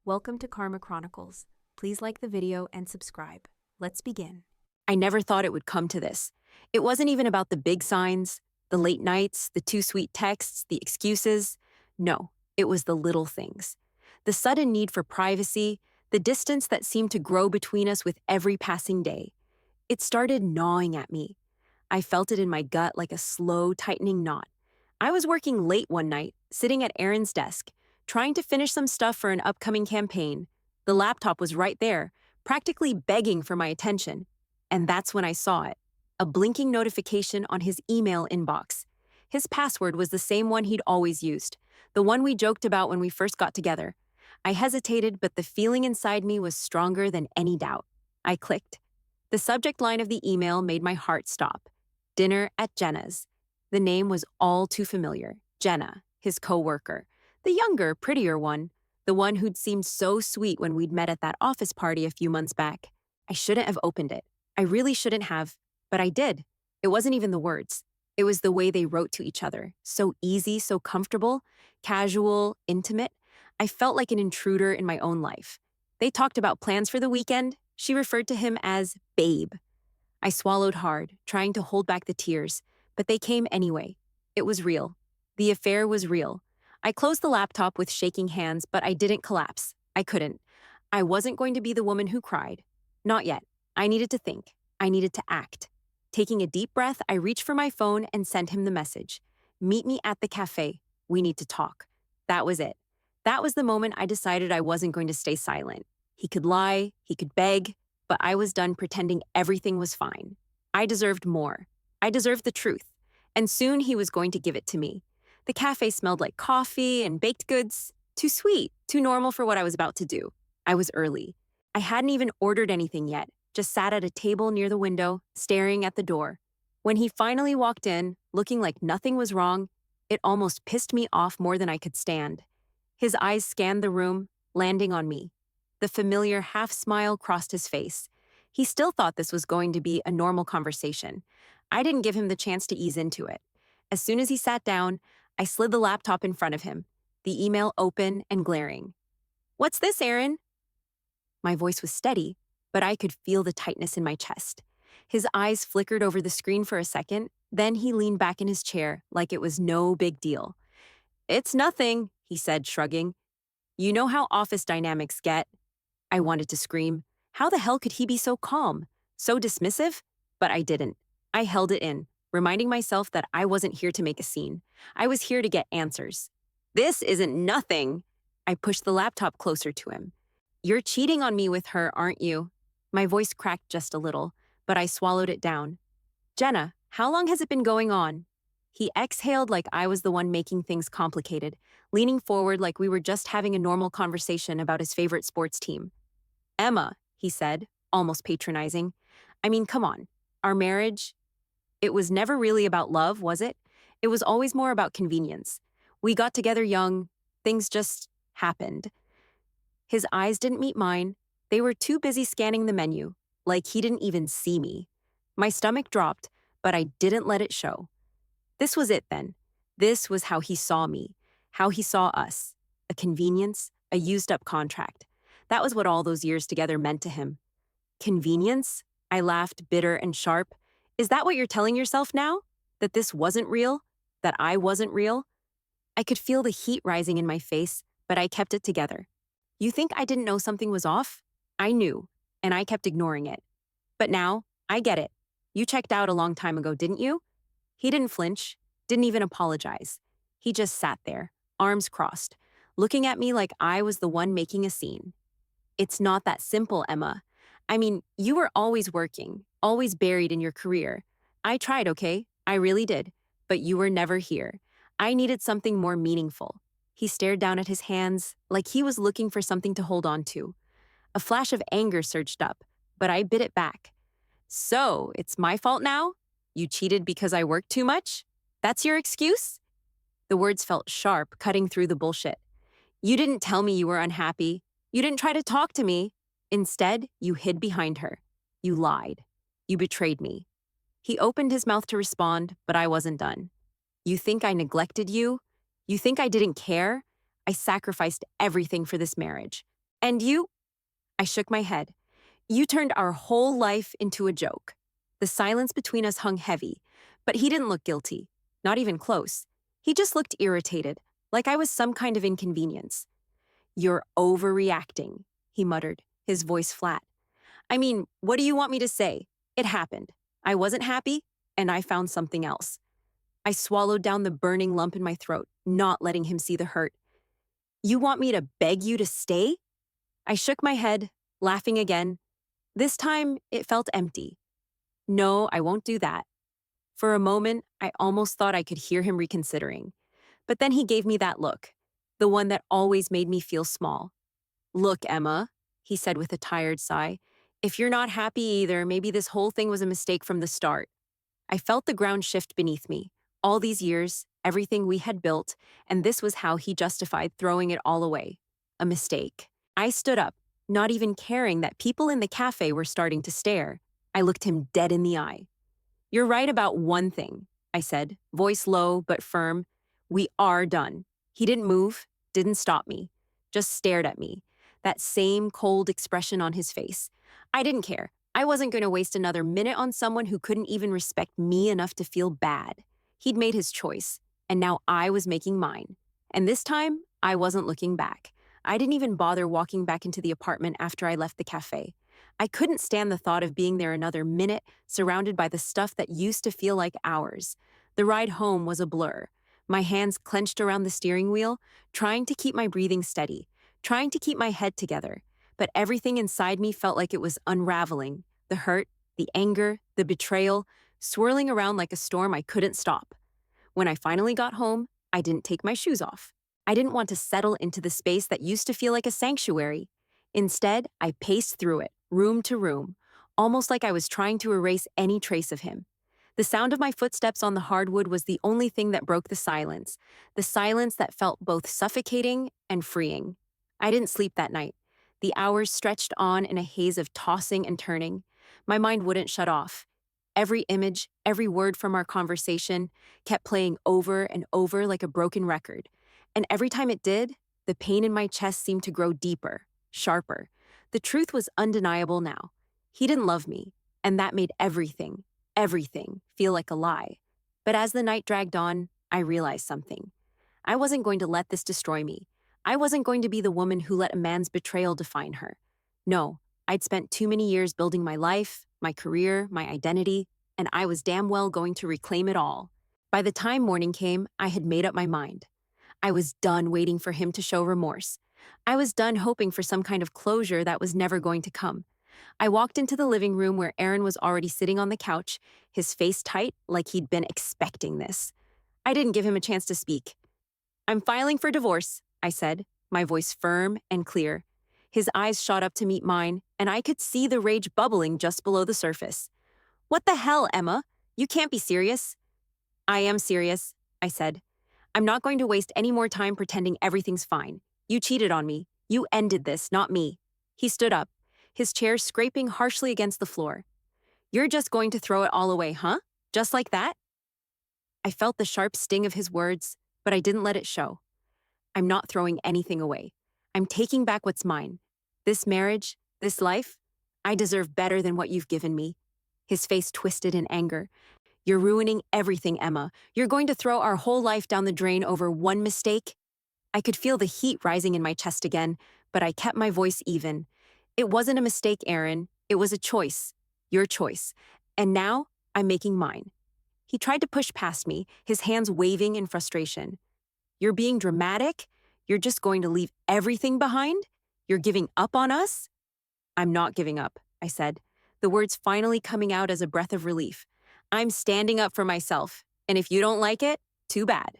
Welcome to Karma Chronicles. Please like the video and subscribe. Let's begin. I never thought it would come to this. It wasn't even about the big signs, the late nights, the too sweet texts, the excuses. No, it was the little things. The sudden need for privacy, the distance that seemed to grow between us with every passing day. It started gnawing at me. I felt it in my gut like a slow, tightening knot. I was working late one night, sitting at Aaron's desk, trying to finish some stuff for an upcoming campaign. The laptop was right there, practically begging for my attention. And that's when I saw it. A blinking notification on his email inbox. His password was the same one he'd always used, the one we joked about when we first got together. I hesitated, but the feeling inside me was stronger than any doubt. I clicked. The subject line of the email made my heart stop. Dinner at Jenna's. The name was all too familiar. Jenna, his co-worker. The younger, prettier one. The one who'd seemed so sweet when we'd met at that office party a few months back. I shouldn't have opened it. I really shouldn't have, but I did. It wasn't even the words. It was the way they wrote to each other. So easy, so comfortable, casual, intimate. I felt like an intruder in my own life. They talked about plans for the weekend. She referred to him as babe. I swallowed hard, trying to hold back the tears, but they came anyway. It was real. The affair was real. I closed the laptop with shaking hands, but I didn't collapse. I couldn't. I wasn't going to be the woman who cried. Not yet. I needed to think. I needed to act. Taking a deep breath, I reached for my phone and sent him the message. Meet me at the cafe. We need to talk. That was it. That was the moment I decided I wasn't going to stay silent. He could lie, he could beg, but I was done pretending everything was fine. I deserved more. I deserved the truth. And soon he was going to give it to me. The cafe smelled like coffee and baked goods. Too sweet, too normal for what I was about to do. I was early. I hadn't even ordered anything yet, just sat at a table near the window, staring at the door. When he finally walked in, looking like nothing was wrong, it almost pissed me off more than I could stand. His eyes scanned the room, landing on me. The familiar half-smile crossed his face. He still thought this was going to be a normal conversation. I didn't give him the chance to ease into it. As soon as he sat down, I slid the laptop in front of him, the email open and glaring. "What's this, Aaron?" My voice was steady, but I could feel the tightness in my chest. His eyes flickered over the screen for a second, then he leaned back in his chair like it was no big deal. "It's nothing," he said, shrugging. "You know how office dynamics get." I wanted to scream. How the hell could he be so calm, so dismissive? But I didn't. I held it in, reminding myself that I wasn't here to make a scene. I was here to get answers. "This isn't nothing." I pushed the laptop closer to him. "You're cheating on me with her, aren't you?" My voice cracked just a little, but I swallowed it down. "Jenna, how long has it been going on?" He exhaled like I was the one making things complicated, leaning forward like we were just having a normal conversation about his favorite sports team. "Emma," he said, almost patronizing. "I mean, come on. Our marriage, it was never really about love, was it? It was always more about convenience. We got together young. Things just happened." His eyes didn't meet mine. They were too busy scanning the menu, like he didn't even see me. My stomach dropped, but I didn't let it show. This was it then. This was how he saw me, how he saw us. A convenience, a used-up contract. That was what all those years together meant to him. "Convenience?" I laughed, bitter and sharp. "Is that what you're telling yourself now? That this wasn't real? That I wasn't real?" I could feel the heat rising in my face, but I kept it together. "You think I didn't know something was off?" I knew, and I kept ignoring it. "But now, I get it. You checked out a long time ago, didn't you?" He didn't flinch, didn't even apologize. He just sat there, arms crossed, looking at me like I was the one making a scene. "It's not that simple, Emma. I mean, you were always working, always buried in your career. I tried, okay? I really did. But you were never here. I needed something more meaningful." He stared down at his hands, like he was looking for something to hold on to. A flash of anger surged up, but I bit it back. "So, it's my fault now? You cheated because I worked too much? That's your excuse?" The words felt sharp, cutting through the bullshit. "You didn't tell me you were unhappy. You didn't try to talk to me. Instead, you hid behind her. You lied. You betrayed me." He opened his mouth to respond, but I wasn't done. "You think I neglected you? You think I didn't care? I sacrificed everything for this marriage. And you? I shook my head. You turned our whole life into a joke. The silence between us hung heavy, but he didn't look guilty, not even close. He just looked irritated, like I was some kind of inconvenience. You're overreacting, he muttered, his voice flat. I mean, what do you want me to say? It happened. I wasn't happy, and I found something else. I swallowed down the burning lump in my throat, not letting him see the hurt. You want me to beg you to stay? I shook my head, laughing again. This time, it felt empty. No, I won't do that. For a moment, I almost thought I could hear him reconsidering. But then he gave me that look, the one that always made me feel small. Look, Emma, he said with a tired sigh, if you're not happy either, maybe this whole thing was a mistake from the start. I felt the ground shift beneath me. All these years, everything we had built, and this was how he justified throwing it all away. A mistake. I stood up, not even caring that people in the cafe were starting to stare. I looked him dead in the eye. You're right about one thing, I said, voice low but firm. We are done. He didn't move, didn't stop me, just stared at me. That same cold expression on his face. I didn't care. I wasn't going to waste another minute on someone who couldn't even respect me enough to feel bad. He'd made his choice, and now I was making mine. And this time, I wasn't looking back. I didn't even bother walking back into the apartment after I left the cafe. I couldn't stand the thought of being there another minute, surrounded by the stuff that used to feel like hours. The ride home was a blur. My hands clenched around the steering wheel, trying to keep my breathing steady, trying to keep my head together. But everything inside me felt like it was unraveling. The hurt, the anger, the betrayal, swirling around like a storm I couldn't stop. When I finally got home, I didn't take my shoes off. I didn't want to settle into the space that used to feel like a sanctuary. Instead, I paced through it, room to room, almost like I was trying to erase any trace of him. The sound of my footsteps on the hardwood was the only thing that broke the silence that felt both suffocating and freeing. I didn't sleep that night. The hours stretched on in a haze of tossing and turning. My mind wouldn't shut off. Every image, every word from our conversation kept playing over and over like a broken record. And every time it did, the pain in my chest seemed to grow deeper, sharper. The truth was undeniable now. He didn't love me, and that made everything feel like a lie. But as the night dragged on, I realized something. I wasn't going to let this destroy me. I wasn't going to be the woman who let a man's betrayal define her. No, I'd spent too many years building my life, my career, my identity, and I was damn well going to reclaim it all. By the time morning came, I had made up my mind. I was done waiting for him to show remorse. I was done hoping for some kind of closure that was never going to come. I walked into the living room where Aaron was already sitting on the couch, his face tight like he'd been expecting this. I didn't give him a chance to speak. I'm filing for divorce, I said, my voice firm and clear. His eyes shot up to meet mine, and I could see the rage bubbling just below the surface. What the hell, Emma? You can't be serious. I am serious, I said. I'm not going to waste any more time pretending everything's fine. You cheated on me. You ended this, not me. He stood up, his chair scraping harshly against the floor. You're just going to throw it all away, huh? Just like that? I felt the sharp sting of his words, but I didn't let it show. I'm not throwing anything away. I'm taking back what's mine. This marriage, this life, I deserve better than what you've given me. His face twisted in anger. You're ruining everything, Emma. You're going to throw our whole life down the drain over one mistake? I could feel the heat rising in my chest again, but I kept my voice even. It wasn't a mistake, Aaron. It was a choice. Your choice. And now, I'm making mine. He tried to push past me, his hands waving in frustration. You're being dramatic? You're just going to leave everything behind? You're giving up on us? I'm not giving up, I said, the words finally coming out as a breath of relief. I'm standing up for myself, and if you don't like it, too bad.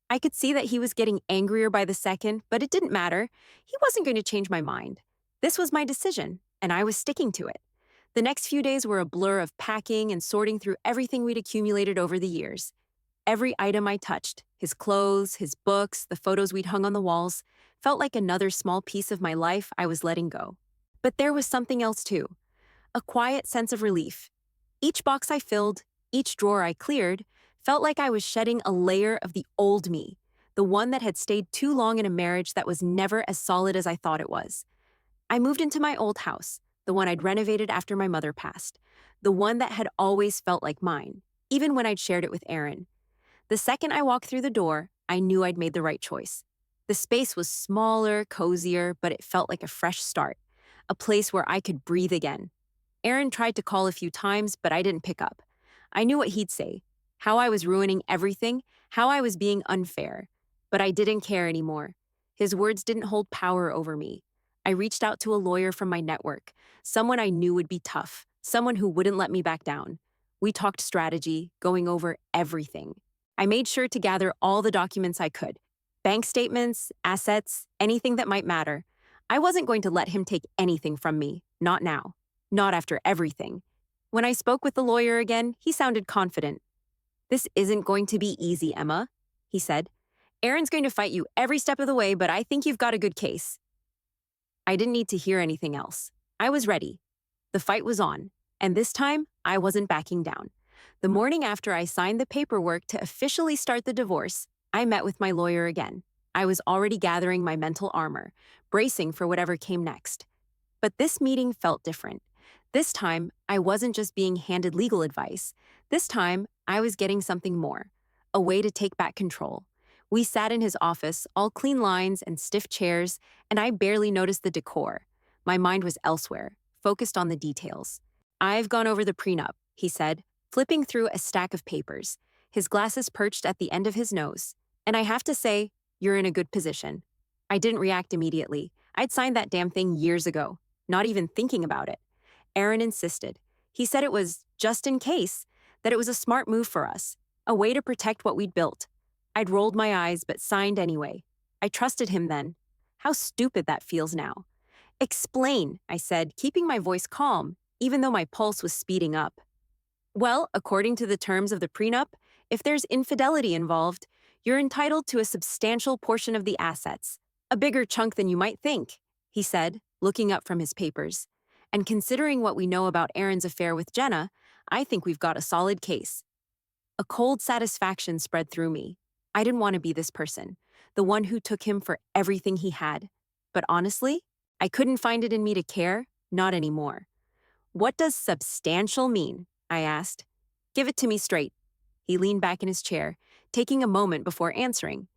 I could see that he was getting angrier by the second, but it didn't matter. He wasn't going to change my mind. This was my decision, and I was sticking to it. The next few days were a blur of packing and sorting through everything we'd accumulated over the years. Every item I touched, his clothes, his books, the photos we'd hung on the walls, felt like another small piece of my life I was letting go. But there was something else too, a quiet sense of relief. Each box I filled, each drawer I cleared, felt like I was shedding a layer of the old me, the one that had stayed too long in a marriage that was never as solid as I thought it was. I moved into my old house, the one I'd renovated after my mother passed, the one that had always felt like mine, even when I'd shared it with Aaron. The second I walked through the door, I knew I'd made the right choice. The space was smaller, cozier, but it felt like a fresh start, a place where I could breathe again. Aaron tried to call a few times, but I didn't pick up. I knew what he'd say, how I was ruining everything, how I was being unfair. But I didn't care anymore. His words didn't hold power over me. I reached out to a lawyer from my network, someone I knew would be tough, someone who wouldn't let me back down. We talked strategy, going over everything. I made sure to gather all the documents I could, bank statements, assets, anything that might matter. I wasn't going to let him take anything from me, not now, not after everything. When I spoke with the lawyer again, he sounded confident. "This isn't going to be easy, Emma," he said. "Aaron's going to fight you every step of the way, but I think you've got a good case." I didn't need to hear anything else. I was ready. The fight was on, and this time, I wasn't backing down. The morning after I signed the paperwork to officially start the divorce, I met with my lawyer again. I was already gathering my mental armor, bracing for whatever came next. But this meeting felt different. This time, I wasn't just being handed legal advice. This time, I was getting something more, a way to take back control. We sat in his office, all clean lines and stiff chairs, and I barely noticed the decor. My mind was elsewhere, focused on the details. "I've gone over the prenup," he said, flipping through a stack of papers, his glasses perched at the end of his nose. "And I have to say, you're in a good position." I didn't react immediately. I'd signed that damn thing years ago, not even thinking about it. Aaron insisted. He said it was just in case, that it was a smart move for us, a way to protect what we'd built. I'd rolled my eyes but signed anyway. I trusted him then. How stupid that feels now. "Explain," I said, keeping my voice calm, even though my pulse was speeding up. "Well, according to the terms of the prenup, if there's infidelity involved, you're entitled to a substantial portion of the assets, a bigger chunk than you might think," he said, looking up from his papers. "And considering what we know about Aaron's affair with Jenna, I think we've got a solid case." A cold satisfaction spread through me. I didn't want to be this person, the one who took him for everything he had. But honestly, I couldn't find it in me to care, not anymore. "What does substantial mean?" I asked. "Give it to me straight." He leaned back in his chair, taking a moment before answering.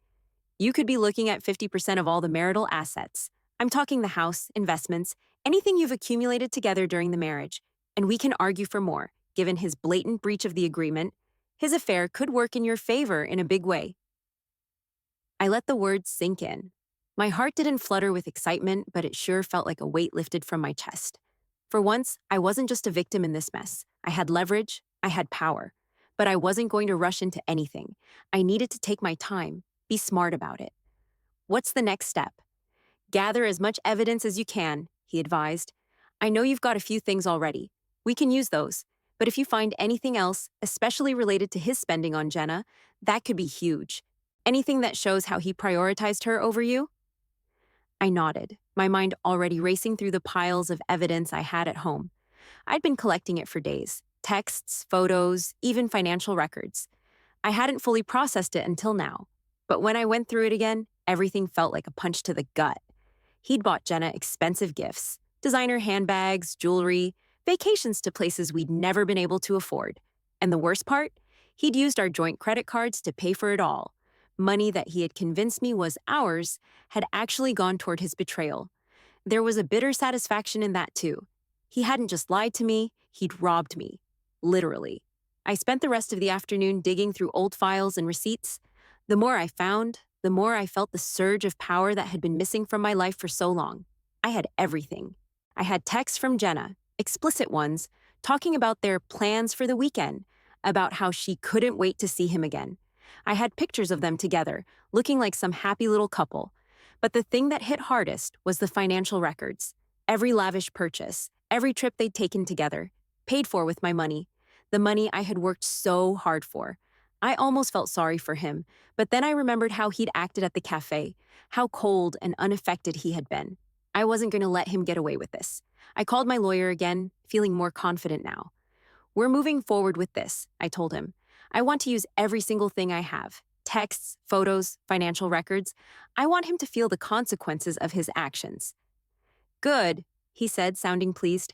"You could be looking at 50% of all the marital assets. I'm talking the house, investments, anything you've accumulated together during the marriage. And we can argue for more, given his blatant breach of the agreement. His affair could work in your favor in a big way." I let the words sink in. My heart didn't flutter with excitement, but it sure felt like a weight lifted from my chest. For once, I wasn't just a victim in this mess. I had leverage, I had power. But I wasn't going to rush into anything. I needed to take my time, be smart about it. "What's the next step?" "Gather as much evidence as you can," he advised. "I know you've got a few things already. We can use those. But if you find anything else, especially related to his spending on Jenna, that could be huge. Anything that shows how he prioritized her over you?" I nodded, my mind already racing through the piles of evidence I had at home. I'd been collecting it for days. Texts, photos, even financial records. I hadn't fully processed it until now. But when I went through it again, everything felt like a punch to the gut. He'd bought Jenna expensive gifts, designer handbags, jewelry, vacations to places we'd never been able to afford. And the worst part? He'd used our joint credit cards to pay for it all. Money that he had convinced me was ours had actually gone toward his betrayal. There was a bitter satisfaction in that too. He hadn't just lied to me, he'd robbed me. Literally. I spent the rest of the afternoon digging through old files and receipts. The more I found, the more I felt the surge of power that had been missing from my life for so long. I had everything. I had texts from Jenna, explicit ones, talking about their plans for the weekend, about how she couldn't wait to see him again. I had pictures of them together, looking like some happy little couple. But the thing that hit hardest was the financial records. Every lavish purchase, every trip they'd taken together, paid for with my money, the money I had worked so hard for. I almost felt sorry for him, but then I remembered how he'd acted at the cafe, how cold and unaffected he had been. I wasn't going to let him get away with this. I called my lawyer again, feeling more confident now. "We're moving forward with this," I told him. "I want to use every single thing I have. Texts, photos, financial records. I want him to feel the consequences of his actions." Good, he said, sounding pleased.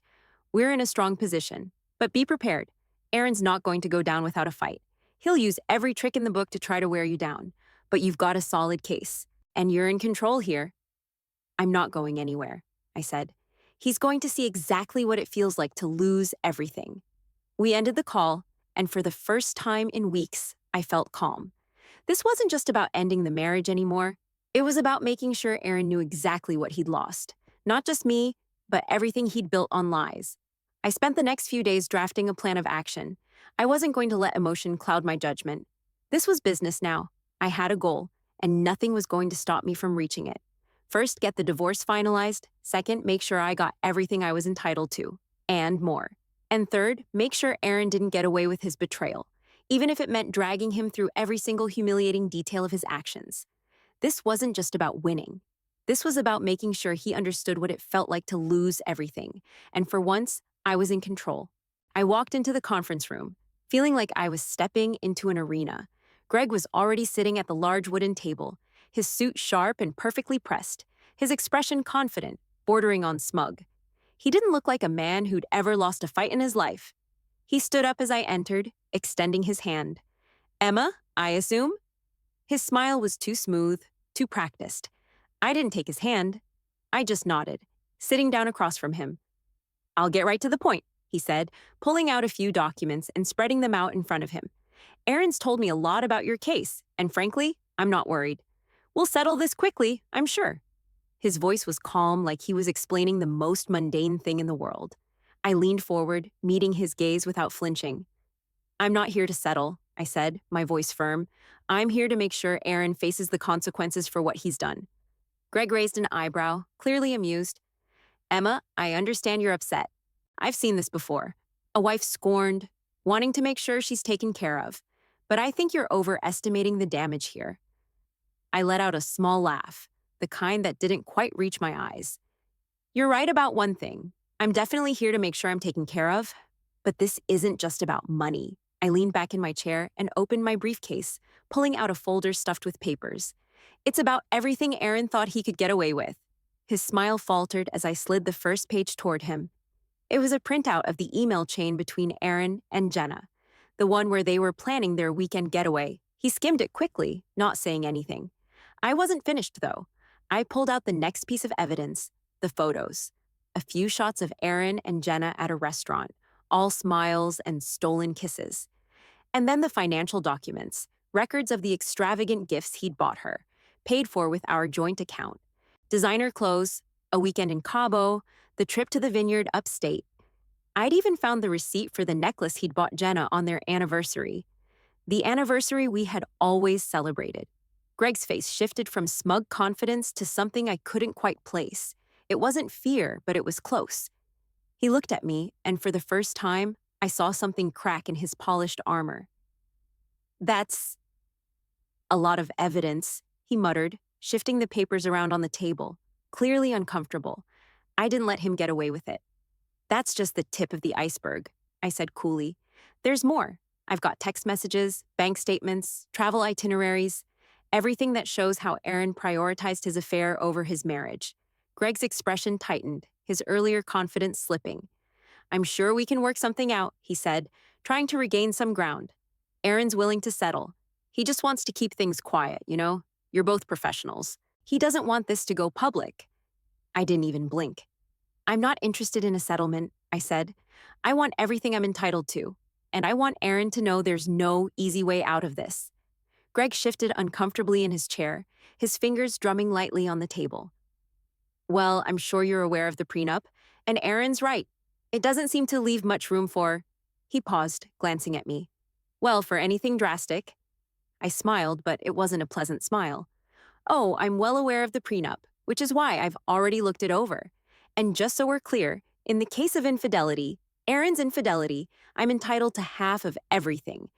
We're in a strong position. But be prepared. Aaron's not going to go down without a fight. He'll use every trick in the book to try to wear you down. But you've got a solid case. And you're in control here. I'm not going anywhere, I said. He's going to see exactly what it feels like to lose everything. We ended the call, and for the first time in weeks, I felt calm. This wasn't just about ending the marriage anymore. It was about making sure Aaron knew exactly what he'd lost. Not just me, but everything he'd built on lies. I spent the next few days drafting a plan of action. I wasn't going to let emotion cloud my judgment. This was business now. I had a goal, and nothing was going to stop me from reaching it. First, get the divorce finalized. Second, make sure I got everything I was entitled to, and more. And third, make sure Aaron didn't get away with his betrayal, even if it meant dragging him through every single humiliating detail of his actions. This wasn't just about winning. This was about making sure he understood what it felt like to lose everything. And for once, I was in control. I walked into the conference room, feeling like I was stepping into an arena. Greg was already sitting at the large wooden table, his suit sharp and perfectly pressed, his expression confident, bordering on smug. He didn't look like a man who'd ever lost a fight in his life. He stood up as I entered, extending his hand. Emma, I assume? His smile was too smooth, too practiced. I didn't take his hand. I just nodded, sitting down across from him. I'll get right to the point, he said, pulling out a few documents and spreading them out in front of him. Aaron's told me a lot about your case, and frankly, I'm not worried. We'll settle this quickly, I'm sure. His voice was calm, like he was explaining the most mundane thing in the world. I leaned forward, meeting his gaze without flinching. I'm not here to settle, I said, my voice firm. I'm here to make sure Aaron faces the consequences for what he's done. Greg raised an eyebrow, clearly amused. Emma, I understand you're upset. I've seen this before. A wife scorned, wanting to make sure she's taken care of. But I think you're overestimating the damage here. I let out a small laugh, the kind that didn't quite reach my eyes. You're right about one thing. I'm definitely here to make sure I'm taken care of. But this isn't just about money. I leaned back in my chair and opened my briefcase, pulling out a folder stuffed with papers. It's about everything Aaron thought he could get away with. His smile faltered as I slid the first page toward him. It was a printout of the email chain between Aaron and Jenna, the one where they were planning their weekend getaway. He skimmed it quickly, not saying anything. I wasn't finished, though. I pulled out the next piece of evidence, the photos. A few shots of Aaron and Jenna at a restaurant, all smiles and stolen kisses. And then the financial documents, records of the extravagant gifts he'd bought her, paid for with our joint account. Designer clothes, a weekend in Cabo, the trip to the vineyard upstate. I'd even found the receipt for the necklace he'd bought Jenna on their anniversary. The anniversary we had always celebrated. Greg's face shifted from smug confidence to something I couldn't quite place. It wasn't fear, but it was close. He looked at me, and for the first time, I saw something crack in his polished armor. That's a lot of evidence, he muttered, shifting the papers around on the table, clearly uncomfortable. I didn't let him get away with it. That's just the tip of the iceberg, I said coolly. There's more. I've got text messages, bank statements, travel itineraries, everything that shows how Aaron prioritized his affair over his marriage. Greg's expression tightened, his earlier confidence slipping. I'm sure we can work something out, he said, trying to regain some ground. Aaron's willing to settle. He just wants to keep things quiet, you know? You're both professionals. He doesn't want this to go public. I didn't even blink. I'm not interested in a settlement, I said. I want everything I'm entitled to, and I want Aaron to know there's no easy way out of this. Greg shifted uncomfortably in his chair, his fingers drumming lightly on the table. Well, I'm sure you're aware of the prenup, and Aaron's right. It doesn't seem to leave much room for... He paused, glancing at me. Well, for anything drastic. I smiled, but it wasn't a pleasant smile. Oh, I'm well aware of the prenup, which is why I've already looked it over. And just so we're clear, in the case of infidelity, Aaron's infidelity, I'm entitled to half of everything,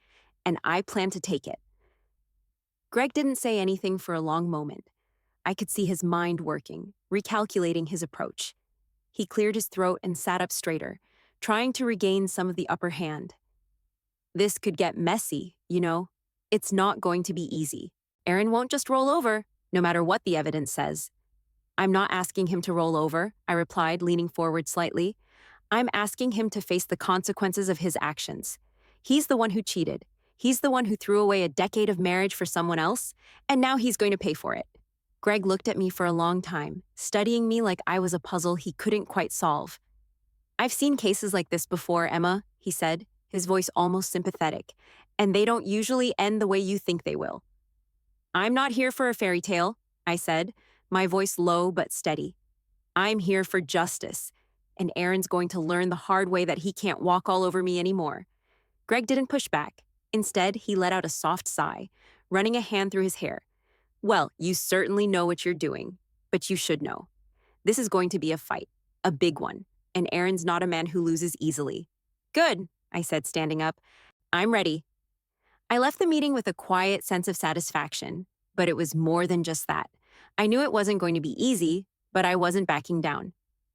and I plan to take it. Greg didn't say anything for a long moment. I could see his mind working, recalculating his approach. He cleared his throat and sat up straighter, trying to regain some of the upper hand. This could get messy, you know? It's not going to be easy. Aaron won't just roll over, no matter what the evidence says. I'm not asking him to roll over, I replied, leaning forward slightly. I'm asking him to face the consequences of his actions. He's the one who cheated. He's the one who threw away a decade of marriage for someone else, and now he's going to pay for it. Greg looked at me for a long time, studying me like I was a puzzle he couldn't quite solve. I've seen cases like this before, Emma, he said, his voice almost sympathetic, and they don't usually end the way you think they will. I'm not here for a fairy tale, I said, my voice low but steady. I'm here for justice, and Aaron's going to learn the hard way that he can't walk all over me anymore. Greg didn't push back. Instead, he let out a soft sigh, running a hand through his hair. Well, you certainly know what you're doing, but you should know. This is going to be a fight, a big one, and Aaron's not a man who loses easily. Good, I said, standing up. I'm ready. I left the meeting with a quiet sense of satisfaction, but it was more than just that. I knew it wasn't going to be easy, but I wasn't backing down.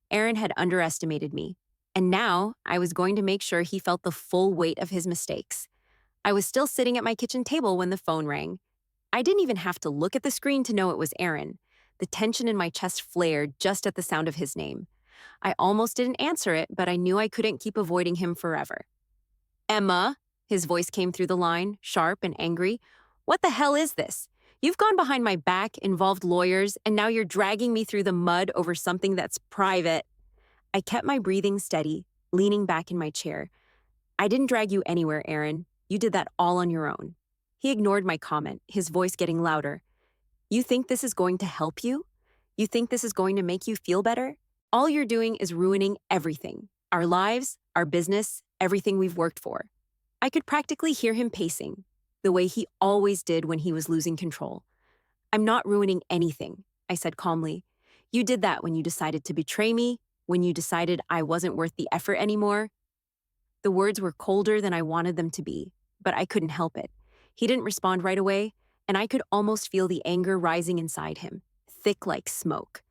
Aaron had underestimated me, and now I was going to make sure he felt the full weight of his mistakes. I was still sitting at my kitchen table when the phone rang. I didn't even have to look at the screen to know it was Aaron. The tension in my chest flared just at the sound of his name. I almost didn't answer it, but I knew I couldn't keep avoiding him forever. Emma, his voice came through the line, sharp and angry. What the hell is this? You've gone behind my back, involved lawyers, and now you're dragging me through the mud over something that's private. I kept my breathing steady, leaning back in my chair. I didn't drag you anywhere, Aaron. You did that all on your own. He ignored my comment, his voice getting louder. You think this is going to help you? You think this is going to make you feel better? All you're doing is ruining everything. Our lives, our business, everything we've worked for. I could practically hear him pacing, the way he always did when he was losing control. I'm not ruining anything, I said calmly. You did that when you decided to betray me, when you decided I wasn't worth the effort anymore. The words were colder than I wanted them to be, but I couldn't help it. He didn't respond right away, and I could almost feel the anger rising inside him, thick like smoke.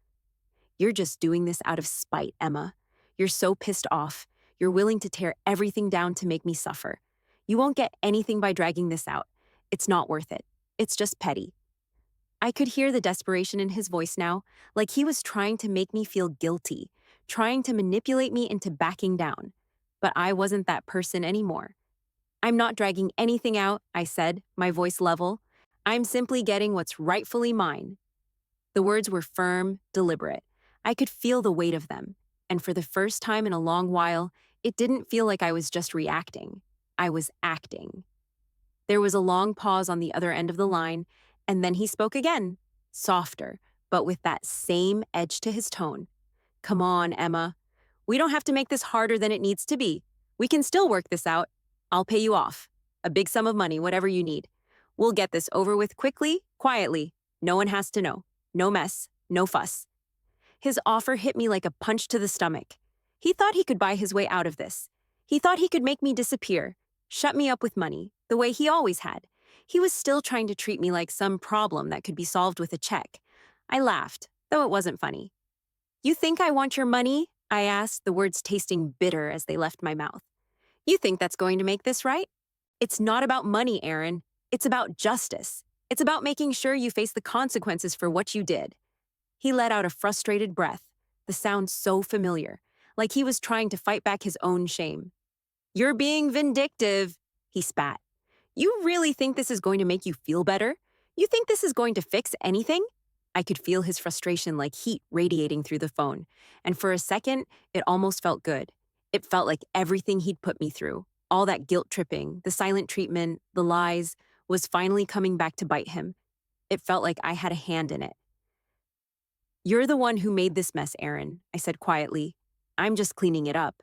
You're just doing this out of spite, Emma. You're so pissed off. You're willing to tear everything down to make me suffer. You won't get anything by dragging this out. It's not worth it. It's just petty. I could hear the desperation in his voice now, like he was trying to make me feel guilty, trying to manipulate me into backing down. But I wasn't that person anymore. I'm not dragging anything out, I said, my voice level. I'm simply getting what's rightfully mine. The words were firm, deliberate. I could feel the weight of them, and for the first time in a long while, it didn't feel like I was just reacting. I was acting. There was a long pause on the other end of the line, and then he spoke again, softer, but with that same edge to his tone. Come on, Emma. We don't have to make this harder than it needs to be. We can still work this out. I'll pay you off. A big sum of money, whatever you need. We'll get this over with quickly, quietly. No one has to know. No mess, no fuss. His offer hit me like a punch to the stomach. He thought he could buy his way out of this. He thought he could make me disappear, shut me up with money, the way he always had. He was still trying to treat me like some problem that could be solved with a check. I laughed, though it wasn't funny. You think I want your money? I asked, the words tasting bitter as they left my mouth. You think that's going to make this right? It's not about money, Aaron. It's about justice. It's about making sure you face the consequences for what you did. He let out a frustrated breath, the sound so familiar, like he was trying to fight back his own shame. You're being vindictive, he spat. You really think this is going to make you feel better? You think this is going to fix anything? I could feel his frustration like heat radiating through the phone, and for a second, it almost felt good. It felt like everything he'd put me through, all that guilt-tripping, the silent treatment, the lies, was finally coming back to bite him. It felt like I had a hand in it. You're the one who made this mess, Aaron, I said quietly. I'm just cleaning it up.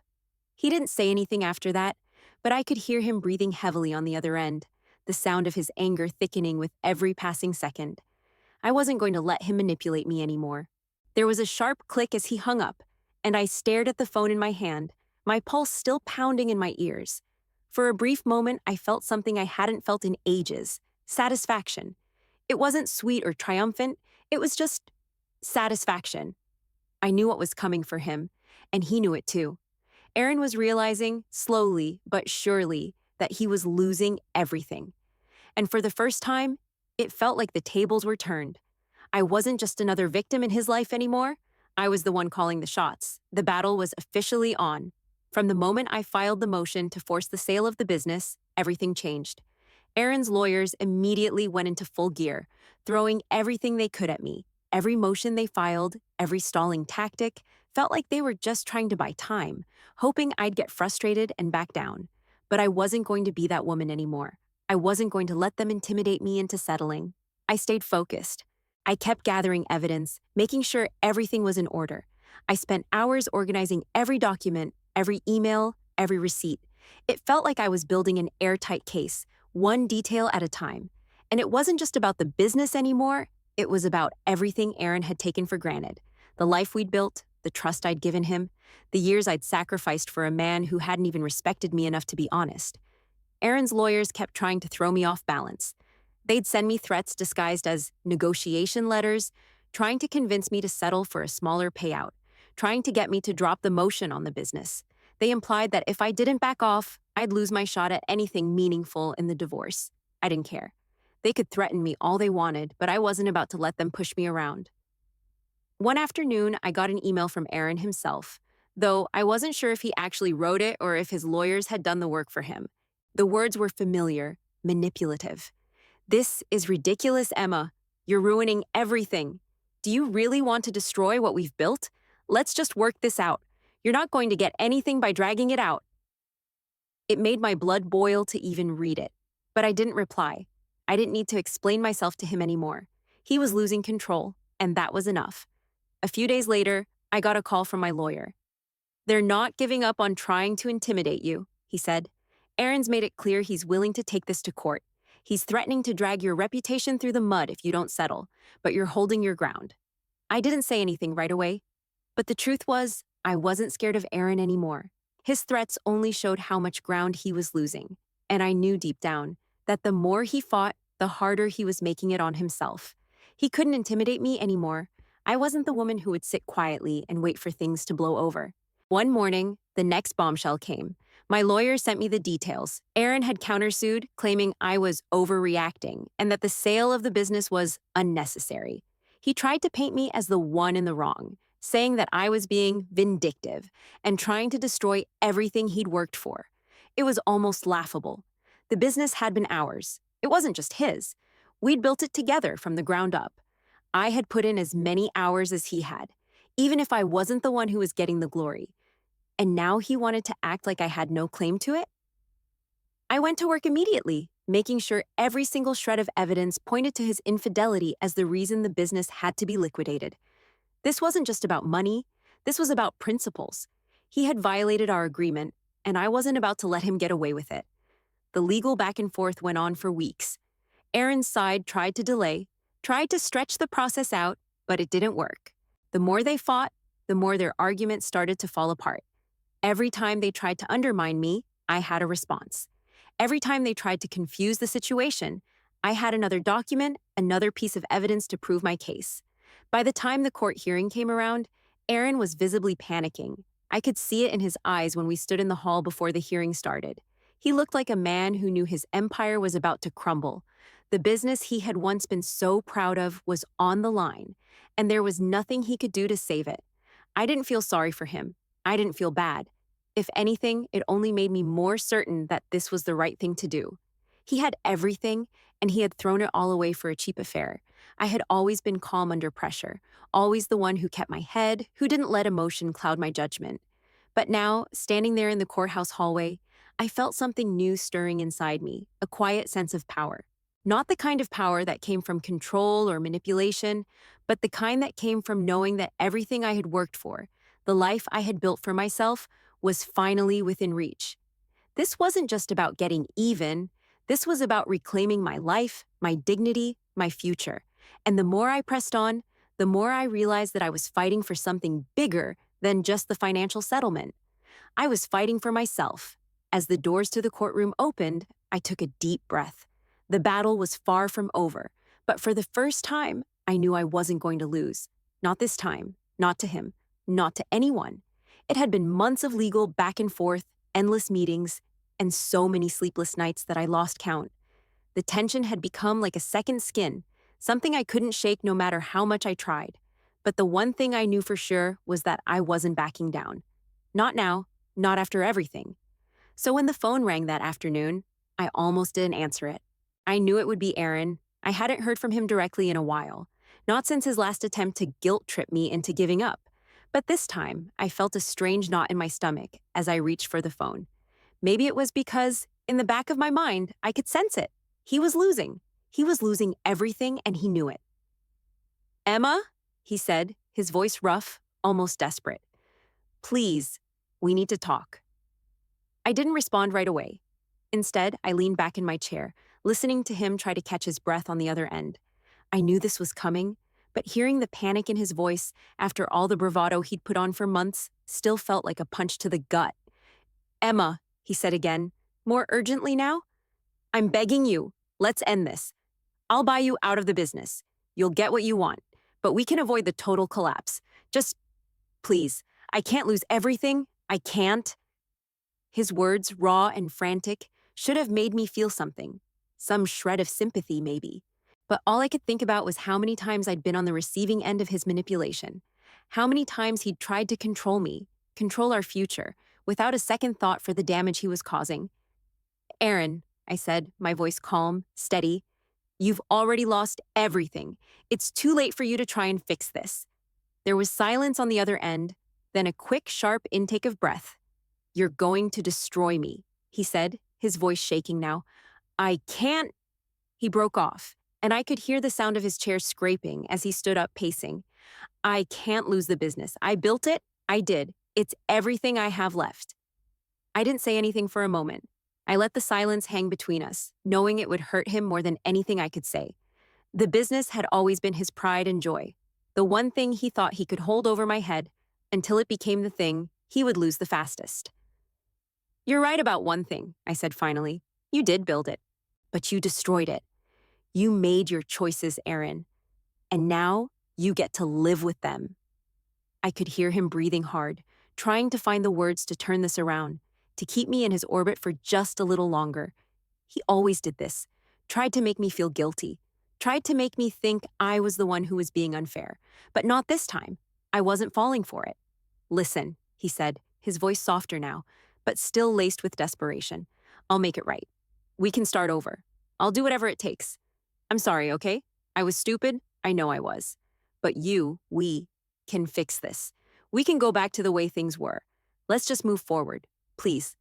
He didn't say anything after that, but I could hear him breathing heavily on the other end, the sound of his anger thickening with every passing second. I wasn't going to let him manipulate me anymore. There was a sharp click as he hung up, and I stared at the phone in my hand, my pulse still pounding in my ears. For a brief moment, I felt something I hadn't felt in ages, satisfaction. It wasn't sweet or triumphant, it was just satisfaction. I knew what was coming for him, and he knew it too. Aaron was realizing, slowly but surely, that he was losing everything. And for the first time, it felt like the tables were turned. I wasn't just another victim in his life anymore. I was the one calling the shots. The battle was officially on. From the moment I filed the motion to force the sale of the business, everything changed. Aaron's lawyers immediately went into full gear, throwing everything they could at me. Every motion they filed, every stalling tactic, felt like they were just trying to buy time, hoping I'd get frustrated and back down. But I wasn't going to be that woman anymore. I wasn't going to let them intimidate me into settling. I stayed focused. I kept gathering evidence, making sure everything was in order. I spent hours organizing every document, every email, every receipt. It felt like I was building an airtight case, one detail at a time. And it wasn't just about the business anymore, it was about everything Aaron had taken for granted. The life we'd built, the trust I'd given him, the years I'd sacrificed for a man who hadn't even respected me enough to be honest. Aaron's lawyers kept trying to throw me off balance. They'd send me threats disguised as negotiation letters, trying to convince me to settle for a smaller payout, trying to get me to drop the motion on the business. They implied that if I didn't back off, I'd lose my shot at anything meaningful in the divorce. I didn't care. They could threaten me all they wanted, but I wasn't about to let them push me around. One afternoon, I got an email from Aaron himself, though I wasn't sure if he actually wrote it or if his lawyers had done the work for him. The words were familiar, manipulative. "This is ridiculous, Emma. You're ruining everything. Do you really want to destroy what we've built? Let's just work this out. You're not going to get anything by dragging it out." It made my blood boil to even read it. But I didn't reply. I didn't need to explain myself to him anymore. He was losing control, and that was enough. A few days later, I got a call from my lawyer. "They're not giving up on trying to intimidate you," he said. "Aaron's made it clear he's willing to take this to court. He's threatening to drag your reputation through the mud if you don't settle, but you're holding your ground." I didn't say anything right away, but the truth was, I wasn't scared of Aaron anymore. His threats only showed how much ground he was losing, and I knew deep down that the more he fought, the harder he was making it on himself. He couldn't intimidate me anymore. I wasn't the woman who would sit quietly and wait for things to blow over. One morning, the next bombshell came. My lawyer sent me the details. Aaron had countersued, claiming I was overreacting and that the sale of the business was unnecessary. He tried to paint me as the one in the wrong, saying that I was being vindictive and trying to destroy everything he'd worked for. It was almost laughable. The business had been ours. It wasn't just his. We'd built it together from the ground up. I had put in as many hours as he had, even if I wasn't the one who was getting the glory. And now he wanted to act like I had no claim to it? I went to work immediately, making sure every single shred of evidence pointed to his infidelity as the reason the business had to be liquidated. This wasn't just about money, this was about principles. He had violated our agreement, and I wasn't about to let him get away with it. The legal back and forth went on for weeks. Aaron's side tried to delay, tried to stretch the process out, but it didn't work. The more they fought, the more their arguments started to fall apart. Every time they tried to undermine me, I had a response. Every time they tried to confuse the situation, I had another document, another piece of evidence to prove my case. By the time the court hearing came around, Aaron was visibly panicking. I could see it in his eyes when we stood in the hall before the hearing started. He looked like a man who knew his empire was about to crumble. The business he had once been so proud of was on the line, and there was nothing he could do to save it. I didn't feel sorry for him. I didn't feel bad. If anything, it only made me more certain that this was the right thing to do. He had everything, and he had thrown it all away for a cheap affair. I had always been calm under pressure, always the one who kept my head, who didn't let emotion cloud my judgment. But now, standing there in the courthouse hallway, I felt something new stirring inside me, a quiet sense of power. Not the kind of power that came from control or manipulation, but the kind that came from knowing that everything I had worked for, the life I had built for myself, was finally within reach. This wasn't just about getting even. This was about reclaiming my life, my dignity, my future. And the more I pressed on, the more I realized that I was fighting for something bigger than just the financial settlement. I was fighting for myself. As the doors to the courtroom opened, I took a deep breath. The battle was far from over, but for the first time, I knew I wasn't going to lose. Not this time, not to him, not to anyone. It had been months of legal back and forth, endless meetings, and so many sleepless nights that I lost count. The tension had become like a second skin. something I couldn't shake no matter how much I tried. But the one thing I knew for sure was that I wasn't backing down. Not now, not after everything. So when the phone rang that afternoon, I almost didn't answer it. I knew it would be Aaron. I hadn't heard from him directly in a while, not since his last attempt to guilt trip me into giving up. But this time, I felt a strange knot in my stomach as I reached for the phone. Maybe it was because, in the back of my mind, I could sense it. He was losing. He was losing everything, and he knew it. "Emma," he said, his voice rough, almost desperate. "Please, we need to talk." I didn't respond right away. Instead, I leaned back in my chair, listening to him try to catch his breath on the other end. I knew this was coming, but hearing the panic in his voice after all the bravado he'd put on for months still felt like a punch to the gut. "Emma," he said again, more urgently now, "I'm begging you, let's end this. I'll buy you out of the business. You'll get what you want, but we can avoid the total collapse. Just, please, I can't lose everything. I can't." His words, raw and frantic, should have made me feel something. Some shred of sympathy, maybe. But all I could think about was how many times I'd been on the receiving end of his manipulation. How many times he'd tried to control me, control our future, without a second thought for the damage he was causing. "Aaron," I said, my voice calm, steady, "you've already lost everything. It's too late for you to try and fix this." There was silence on the other end, then a quick, sharp intake of breath. "You're going to destroy me," he said, his voice shaking now. "I can't—" He broke off, and I could hear the sound of his chair scraping as he stood up pacing. "I can't lose the business. I built it. I did. It's everything I have left." I didn't say anything for a moment. I let the silence hang between us, knowing it would hurt him more than anything I could say. The business had always been his pride and joy, the one thing he thought he could hold over my head until it became the thing he would lose the fastest. "You're right about one thing," I said finally. "You did build it, but you destroyed it. You made your choices, Aaron, and now you get to live with them." I could hear him breathing hard, trying to find the words to turn this around, to keep me in his orbit for just a little longer. He always did this, tried to make me feel guilty, tried to make me think I was the one who was being unfair. But not this time. I wasn't falling for it. "Listen," he said, his voice softer now, but still laced with desperation. "I'll make it right. We can start over. I'll do whatever it takes. I'm sorry, okay? I was stupid. I know I was. But we can fix this. We can go back to the way things were. Let's just move forward. Please."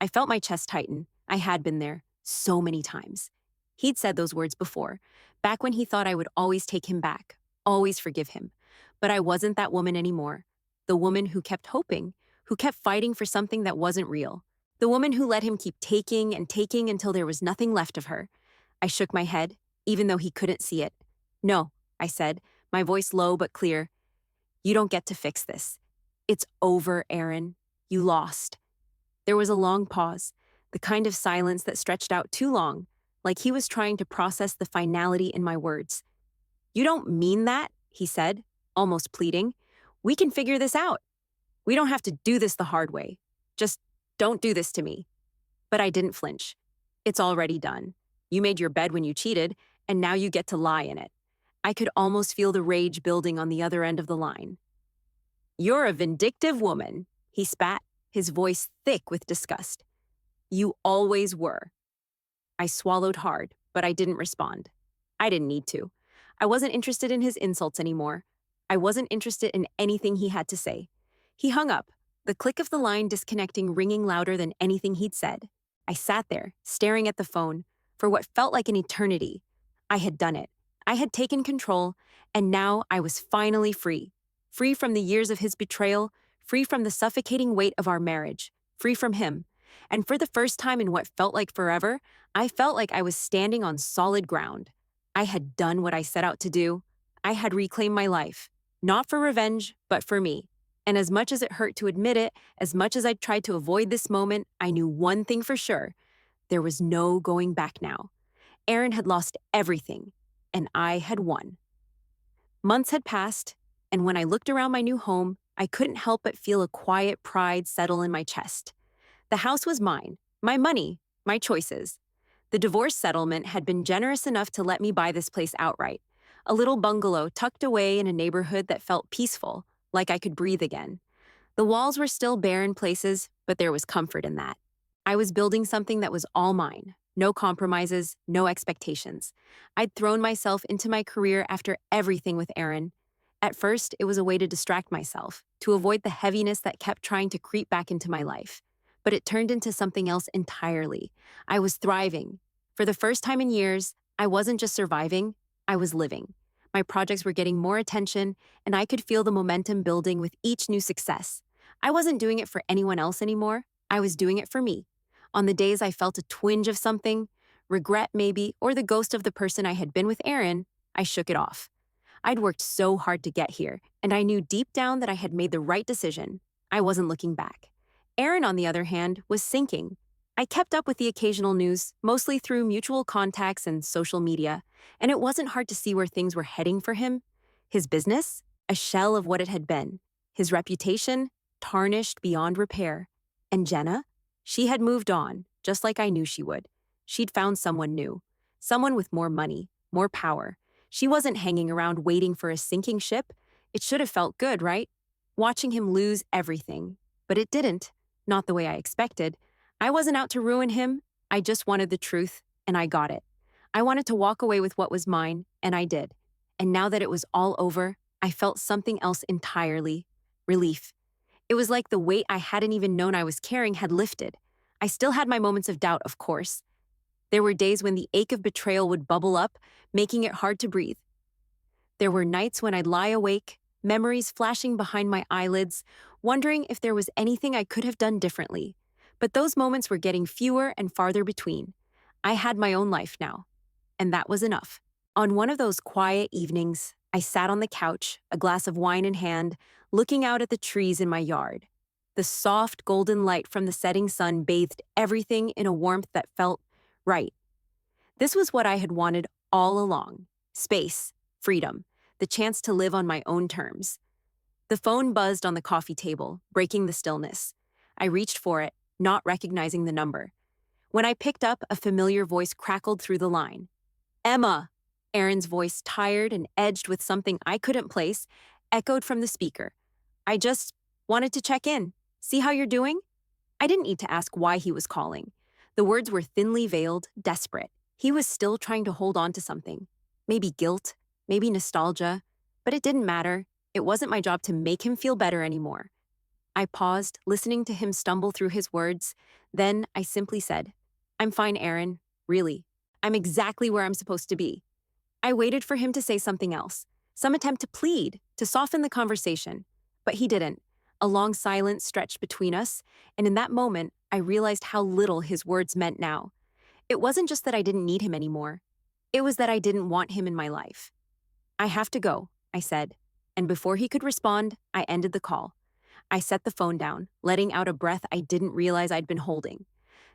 I felt my chest tighten. I had been there so many times. He'd said those words before, back when he thought I would always take him back, always forgive him. But I wasn't that woman anymore. The woman who kept hoping, who kept fighting for something that wasn't real. The woman who let him keep taking and taking until there was nothing left of her. I shook my head, even though he couldn't see it. "No," I said, my voice low but clear. "You don't get to fix this. It's over, Aaron. You lost." There was a long pause, the kind of silence that stretched out too long, like he was trying to process the finality in my words. "You don't mean that," he said, almost pleading. "We can figure this out. We don't have to do this the hard way. Just don't do this to me." But I didn't flinch. "It's already done. You made your bed when you cheated, and now you get to lie in it." I could almost feel the rage building on the other end of the line. "You're a vindictive woman," he spat, his voice thick with disgust. "You always were." I swallowed hard, but I didn't respond. I didn't need to. I wasn't interested in his insults anymore. I wasn't interested in anything he had to say. He hung up, the click of the line disconnecting ringing louder than anything he'd said. I sat there, staring at the phone, for what felt like an eternity. I had done it. I had taken control, and now I was finally free. Free from the years of his betrayal, free from the suffocating weight of our marriage, free from him. And for the first time in what felt like forever, I felt like I was standing on solid ground. I had done what I set out to do. I had reclaimed my life, not for revenge, but for me. And as much as it hurt to admit it, as much as I tried to avoid this moment, I knew one thing for sure. There was no going back now. Aaron had lost everything, and I had won. Months had passed, and when I looked around my new home, I couldn't help but feel a quiet pride settle in my chest. The house was mine, my money, my choices. The divorce settlement had been generous enough to let me buy this place outright. A little bungalow tucked away in a neighborhood that felt peaceful, like I could breathe again. The walls were still bare in places, but there was comfort in that. I was building something that was all mine. No compromises, no expectations. I'd thrown myself into my career after everything with Aaron. At first, it was a way to distract myself, to avoid the heaviness that kept trying to creep back into my life. But it turned into something else entirely. I was thriving. For the first time in years, I wasn't just surviving, I was living. My projects were getting more attention, and I could feel the momentum building with each new success. I wasn't doing it for anyone else anymore, I was doing it for me. On the days I felt a twinge of something, regret maybe, or the ghost of the person I had been with Aaron, I shook it off. I'd worked so hard to get here, and I knew deep down that I had made the right decision. I wasn't looking back. Aaron, on the other hand, was sinking. I kept up with the occasional news, mostly through mutual contacts and social media, and it wasn't hard to see where things were heading for him. His business, a shell of what it had been. His reputation, tarnished beyond repair. And Jenna? She had moved on, just like I knew she would. She'd found someone new, someone with more money, more power. She wasn't hanging around waiting for a sinking ship. It should have felt good, right? Watching him lose everything. But it didn't. Not the way I expected. I wasn't out to ruin him. I just wanted the truth, and I got it. I wanted to walk away with what was mine, and I did. And now that it was all over, I felt something else entirely. Relief. It was like the weight I hadn't even known I was carrying had lifted. I still had my moments of doubt, of course. There were days when the ache of betrayal would bubble up, making it hard to breathe. There were nights when I'd lie awake, memories flashing behind my eyelids, wondering if there was anything I could have done differently. But those moments were getting fewer and farther between. I had my own life now, and that was enough. On one of those quiet evenings, I sat on the couch, a glass of wine in hand, looking out at the trees in my yard. The soft golden light from the setting sun bathed everything in a warmth that felt right. This was what I had wanted all along. Space, freedom, the chance to live on my own terms. The phone buzzed on the coffee table, breaking the stillness. I reached for it, not recognizing the number. When I picked up, a familiar voice crackled through the line. Emma! Aaron's voice, tired and edged with something I couldn't place, echoed from the speaker. I just wanted to check in, see how you're doing. I didn't need to ask why he was calling. The words were thinly veiled, desperate. He was still trying to hold on to something. Maybe guilt, maybe nostalgia, but it didn't matter. It wasn't my job to make him feel better anymore. I paused, listening to him stumble through his words. Then I simply said, I'm fine, Aaron, really. I'm exactly where I'm supposed to be. I waited for him to say something else, some attempt to plead, to soften the conversation. But he didn't. A long silence stretched between us, and in that moment, I realized how little his words meant now. It wasn't just that I didn't need him anymore. It was that I didn't want him in my life. I have to go, I said, and before he could respond, I ended the call. I set the phone down, letting out a breath I didn't realize I'd been holding.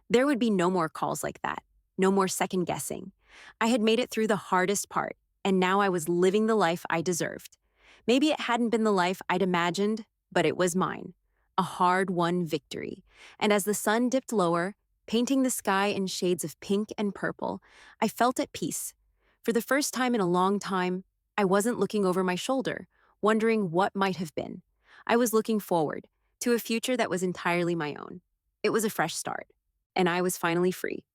There would be no more calls like that, no more second guessing. I had made it through the hardest part, and now I was living the life I deserved. Maybe it hadn't been the life I'd imagined, but it was mine. A hard-won victory. And as the sun dipped lower, painting the sky in shades of pink and purple, I felt at peace. For the first time in a long time, I wasn't looking over my shoulder, wondering what might have been. I was looking forward, to a future that was entirely my own. It was a fresh start, and I was finally free.